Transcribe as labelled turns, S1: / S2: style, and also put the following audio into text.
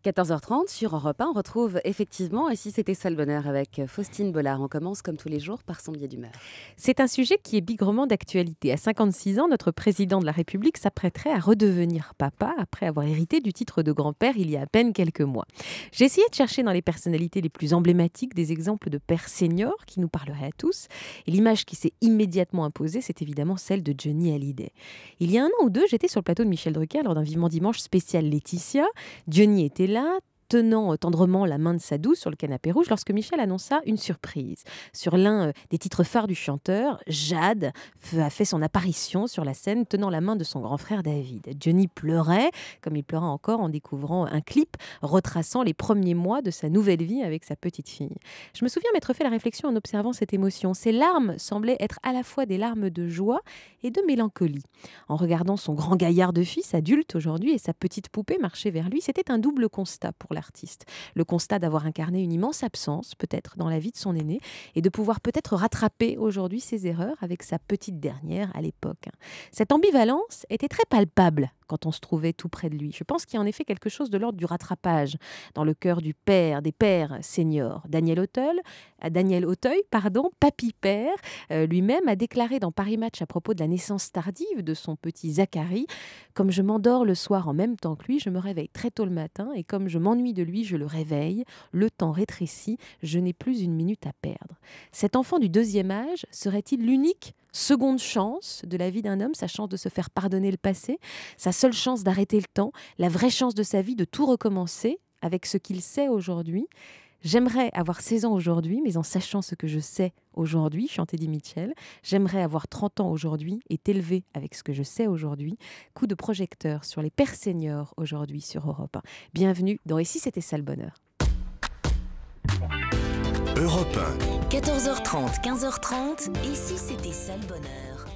S1: 14h30 sur Europe 1, on retrouve effectivement Et si c'était ça le bonheur avec Faustine Bollard. On commence comme tous les jours par son billet d'humeur.
S2: C'est un sujet qui est bigrement d'actualité. À 56 ans, notre président de la République s'apprêterait à redevenir papa après avoir hérité du titre de grand-père il y a à peine quelques mois. J'ai essayé de chercher dans les personnalités les plus emblématiques des exemples de pères seniors qui nous parleraient à tous. Et l'image qui s'est immédiatement imposée, c'est évidemment celle de Johnny Hallyday. Il y a un an ou deux, j'étais sur le plateau de Michel Drucker lors d'un Vivement Dimanche spécial Laetitia. Johnny était là, tenant tendrement la main de sa douce sur le canapé rouge lorsque Michel annonça une surprise. Sur l'un des titres phares du chanteur, Jade a fait son apparition sur la scène tenant la main de son grand frère David. Johnny pleurait, comme il pleura encore en découvrant un clip retraçant les premiers mois de sa nouvelle vie avec sa petite fille. Je me souviens m'être fait la réflexion en observant cette émotion. Ses larmes semblaient être à la fois des larmes de joie et de mélancolie. En regardant son grand gaillard de fils, adulte aujourd'hui, et sa petite poupée marcher vers lui, c'était un double constat pour l'artiste. Le constat d'avoir incarné une immense absence, peut-être, dans la vie de son aîné, et de pouvoir peut-être rattraper aujourd'hui ses erreurs avec sa petite dernière à l'époque. Cette ambivalence était très palpable quand on se trouvait tout près de lui. Je pense qu'il y a en effet quelque chose de l'ordre du rattrapage dans le cœur du père, des pères seniors. Daniel Auteuil, papy père, lui-même a déclaré dans Paris Match à propos de la naissance tardive de son petit Zachary: comme je m'endors le soir en même temps que lui, je me réveille très tôt le matin, et comme je m'ennuie de lui, je le réveille. Le temps rétrécit, je n'ai plus une minute à perdre. Cet enfant du deuxième âge serait-il l'unique seconde chance de la vie d'un homme, sa chance de se faire pardonner le passé, sa seule chance d'arrêter le temps, la vraie chance de sa vie de tout recommencer avec ce qu'il sait aujourd'hui? J'aimerais avoir 16 ans aujourd'hui, mais en sachant ce que je sais aujourd'hui, chantait Eddie Mitchell. J'aimerais avoir 30 ans aujourd'hui et t'élever avec ce que je sais aujourd'hui. Coup de projecteur sur les pères seniors aujourd'hui sur Europe 1. Bienvenue dans Et si c'était ça le bonheur.
S3: Europe 1.
S4: 14h30, 15h30, et si c'était ça le bonheur?